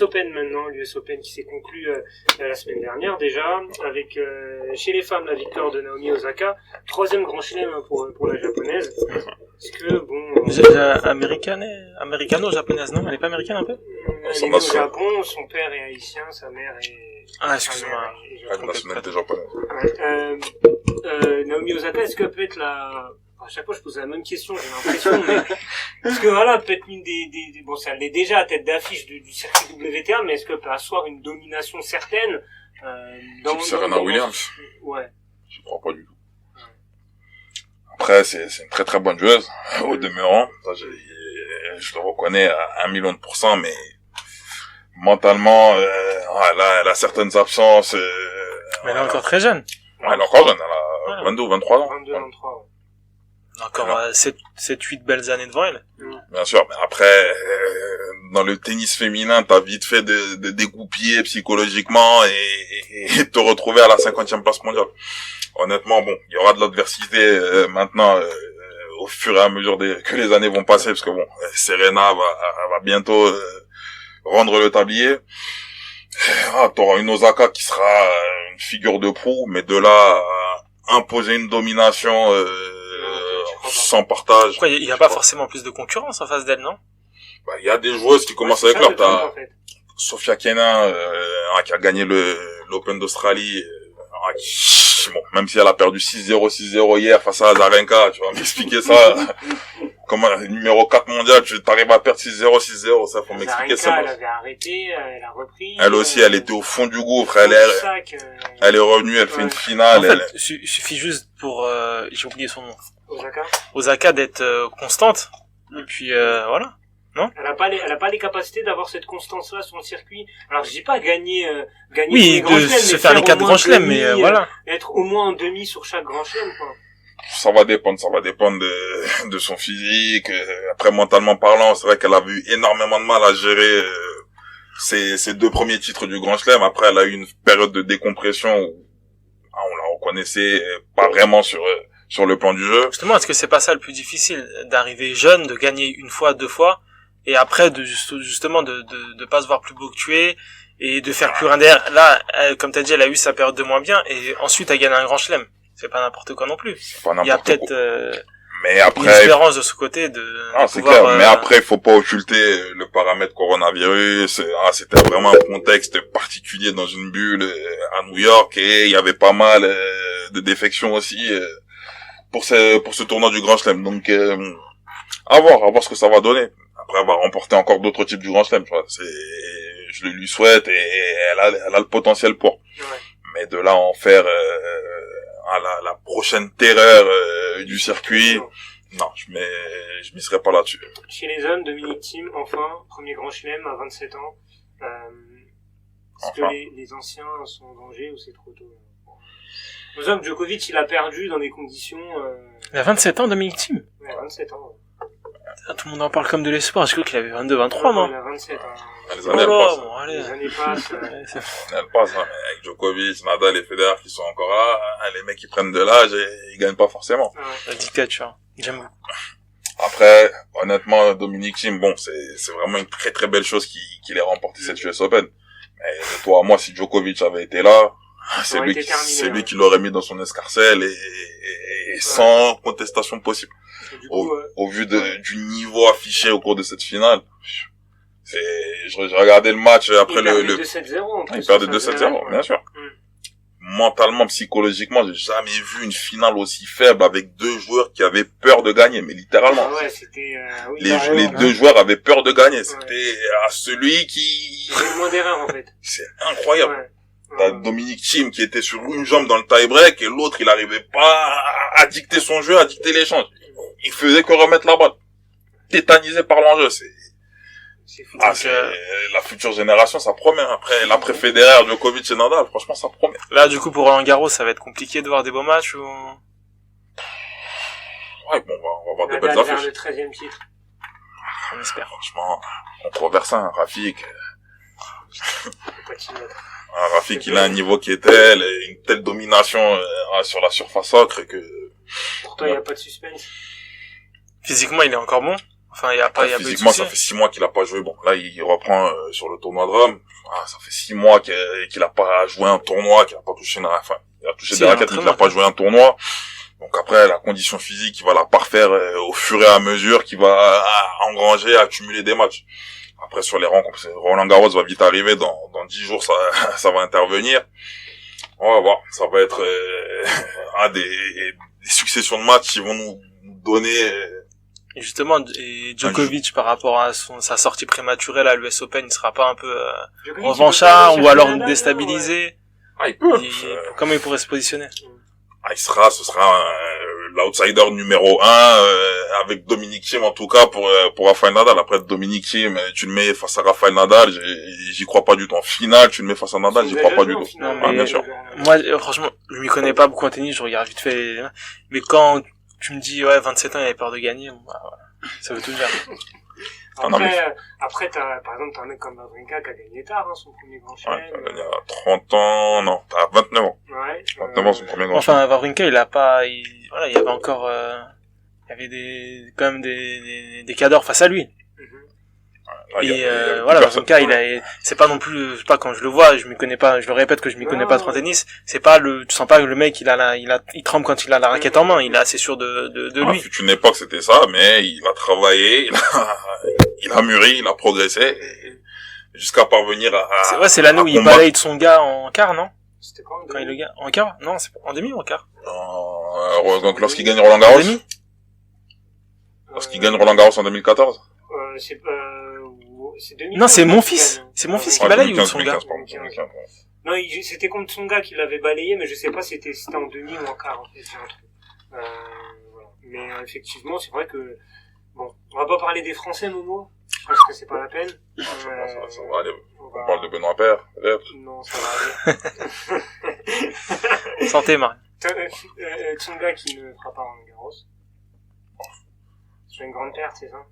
Open maintenant, l'US Open qui s'est conclu la semaine dernière déjà, avec chez les femmes la victoire de Naomi Osaka, 3e grand chelem pour la japonaise. Parce que bon... Américano-japonaise, non? Elle est pas américaine un peu? Elle est née au Japon, son père est haïtien, sa mère est... Ah, excuse-moi. La nationalité japonaise. Naomi Osaka, est-ce qu'elle peut être la... À chaque fois, je pose la même question, j'ai l'impression, mais... Est-ce que voilà, peut-être l'une des... Bon, ça l'est déjà à tête d'affiche du circuit WTA, mais est-ce qu'elle peut asseoir une domination certaine dans Serena Williams? Ouais. Je crois pas du tout. Après, c'est une très très bonne joueuse, au demeurant. Ça, je le reconnais à 1 000 000%, mais mentalement, elle a certaines absences. Mais elle est encore très jeune. Ouais, elle est encore jeune, elle a 22 ou 23 ans. 22, 23, ouais. Encore 7-8 belles années devant elle. Bien sûr, mais après, dans le tennis féminin, t'as vite fait de dégoupiller psychologiquement et te retrouver à la 50e place mondiale. Honnêtement, bon, il y aura de l'adversité maintenant au fur et à mesure que les années vont passer, parce que bon, Serena va bientôt rendre le tablier. T'auras une Osaka qui sera une figure de proue, mais de là à imposer une domination sans partage. Pourquoi il y a pas forcément plus de concurrence en face d'elle, non? Bah, il y a des joueuses qui commencent avec l'heure. T'as Sofia Kenin qui a gagné l'Open d'Australie. Bon, même si elle a perdu 6-0, 6-0 hier face à Azarenka, tu vas m'expliquer ça. Comment, numéro 4 mondial, tu t'arrives à perdre 6-0, 6-0, ça, faut m'expliquer ça. Elle avait arrêté, elle a repris. Elle aussi, elle était au fond du gouffre, elle est revenue, elle fait une finale. En fait, il suffit juste pour, j'ai oublié son nom. Osaka d'être constante. Et puis, voilà. Non? Elle a pas les capacités d'avoir cette constance-là sur le circuit. Alors, je dis pas gagner oui, tous les grands chelems, se faire les 4 grands chelems, mais voilà. Être au moins en demi sur chaque grand chelem, quoi. Ça va dépendre de son physique. Après, mentalement parlant, c'est vrai qu'elle a eu énormément de mal à gérer ses 2 premiers titres du Grand Chelem. Après, elle a eu une période de décompression où on la reconnaissait pas vraiment sur le plan du jeu. Justement, est-ce que c'est pas ça le plus difficile, d'arriver jeune, de gagner 1 fois, 2 fois, et après justement de pas se voir plus beau que tu es, et de faire plus rien derrière. Là, comme t'as dit, elle a eu sa période de moins bien, et ensuite elle gagne un grand chelem. C'est pas n'importe quoi non plus. Il y a peut-être mais après, une espérance de ce côté de c'est clair. Mais après, faut pas occulter le paramètre coronavirus. C'était vraiment un contexte particulier dans une bulle à New York, et il y avait pas mal de défections aussi pour ce tournoi du Grand Chelem. Donc à voir ce que ça va donner. Après, elle va remporter encore d'autres types du Grand Chelem, tu vois. Je le lui souhaite, et elle a le potentiel pour. Ouais. Mais de là à en faire la prochaine terreur du circuit, non, je m'y serais pas là-dessus. Chez les hommes, Dominic Thiem, enfin, premier grand chelem à 27 ans. Est-ce que les anciens sont en danger ou c'est trop tôt? Aux hommes, Djokovic, il a perdu dans des conditions... Il a 27 ans, Dominic Thiem? Ouais, 27 ans. Ouais. Tout le monde en parle comme de l'espoir. Je crois qu'il avait 22, 23, non? Il a 27 ans. Les années passent. Bon, allez. Les années passent. Elles passent, hein. Avec Djokovic, Nadal et Federer qui sont encore là, les mecs qui prennent de l'âge et ils gagnent pas forcément. Ouais. La dictature. J'aime beaucoup. Après, honnêtement, Dominic Thiem, bon, c'est vraiment une très très belle chose qu'il ait remporté cette US Open. Mais de toi à moi, si Djokovic avait été là, c'est lui qui l'aurait mis dans son escarcelle et sans contestation possible. Au vu du niveau affiché au cours de cette finale, j'ai regardé le match après il perdait 2-7-0. Il perdait 2-7-0, bien sûr. Mentalement, psychologiquement, j'ai jamais vu une finale aussi faible avec 2 joueurs qui avaient peur de gagner, mais littéralement. Ah ouais, c'était, oui, les 2 joueurs avaient peur de gagner. C'était à celui qui... Il y avait le moins d'erreurs, en fait. C'est incroyable. Ouais. T'as Dominic Thiem qui était sur une jambe dans le tie-break et l'autre, il arrivait pas à dicter son jeu, à dicter l'échange. Il faisait que remettre la balle. Tétanisé par l'enjeu, c'est fou. La future génération, ça promet. Après, l'après Federer, Djokovic et Nadal, franchement, ça promet. Là, du coup, pour Roland Garros, ça va être compliqué de voir des beaux matchs ou... Ouais, bon, on va voir des belles affiches. Le 13e titre. On espère. Franchement, controversé, hein, Rafik. Rafik, il a un niveau qui est tel, et une telle domination sur la surface ocre que... Pour toi, il n'y a pas de suspense. Physiquement, il est encore bon. Enfin, il y a pas de Physiquement, souci. ça fait 6 mois qu'il a pas joué. Bon, là, il reprend sur le tournoi de Rome. Ça fait 6 mois qu'il a pas joué un tournoi, qu'il a pas touché enfin, il a touché des raquettes, mais qu'il a pas joué un tournoi. Donc après, la condition physique, il va la parfaire au fur et à mesure qu'il va engranger, accumuler des matchs. Après, sur les rencontres, Roland Garros va vite arriver, dans 10 jours, ça va intervenir. On va voir. Ça va être des successions de matchs qui vont nous donner... Et justement, et Djokovic, par rapport à sa sortie prématurée là, à l'US Open, il sera pas un peu revanchard ou alors déstabilisé? Il peut. Comment il pourrait se positionner? Ce sera l'outsider numéro 1 avec Dominic Thiem en tout cas pour Rafael Nadal. Après Dominic Thiem, tu le mets face à Rafael Nadal, j'y crois pas du tout. En finale, tu le mets face à Nadal, j'y crois pas du tout. Non, bien sûr. Moi, franchement, je m'y connais pas beaucoup en tennis, je regarde vite fait. Mais quand tu me dis 27 ans, il avait peur de gagner, voilà. Ça veut tout dire. Après, par exemple, t'as un mec comme Wawrinka qui a gagné tard, son premier grand chelem. Ouais, il a 30 ans, non, t'as 29 ans. Ouais. 29 ans, son premier grand chelem. Enfin, Wawrinka, il y avait encore, il y avait quand même des cadors face à lui. Wawrinka, c'est pas non plus, c'est pas quand je le vois, je m'y connais pas, je le répète que je m'y connais pas trop en tennis, c'est pas tu sens pas que le mec, il tremble quand il a la raquette en main, il est assez sûr de lui. Fut une époque, c'était ça, mais il a travaillé, il a mûri, il a progressé, jusqu'à parvenir à... C'est l'année où il balaye de son gars en quart, non? C'était quand il le gagne? En quart? Non, c'est en demi ou en quart? Donc, lorsqu'il gagne Roland Garros? En demi? Lorsqu'il gagne Roland Garros en 2014? C'est 2015. Non, c'est mon fils. C'est mon fils qui balaye ou son gars? Non, c'était contre son gars qu'il l'avait balayé, mais je sais pas si c'était en demi ou en quart, en fait, voilà. Mais effectivement, c'est vrai que, bon, on va pas parler des Français, Momo. Je pense que c'est pas la peine. Ça va aller. On parle de Benoît Paire, peut-être. Non, ça va aller. Santé, Marie. Tsonga qui ne fera pas Roland Garros. C'est une grande perte, c'est ça?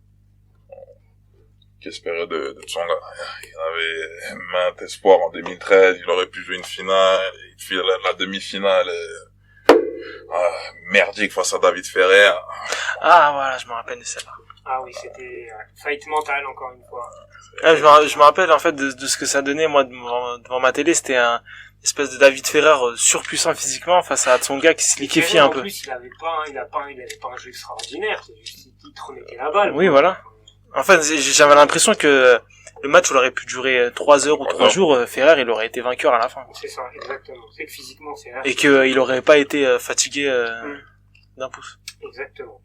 Qu'espérait de Tsonga. Il avait maintes espoirs en 2013, il aurait pu jouer une finale, il fait la demi-finale, merdique face à David Ferrer. Ah, voilà, je me rappelle de celle-là. Ah oui, c'était fight mental, encore une fois. Je me rappelle, en fait, de ce que ça donnait, moi, devant ma télé, c'était un espèce de David Ferrer surpuissant physiquement face à Tsonga qui se liquéfiait un peu. En plus, il avait pas un jeu extraordinaire, c'est juste qu'il te remettait la balle. Oui, voilà. En fait, j'avais l'impression que le match, il aurait pu durer 3 heures ou 3 jours, Ferrer, il aurait été vainqueur à la fin. C'est ça, exactement. C'est que physiquement, c'est et qu'il aurait pas été fatigué d'un pouce. Exactement.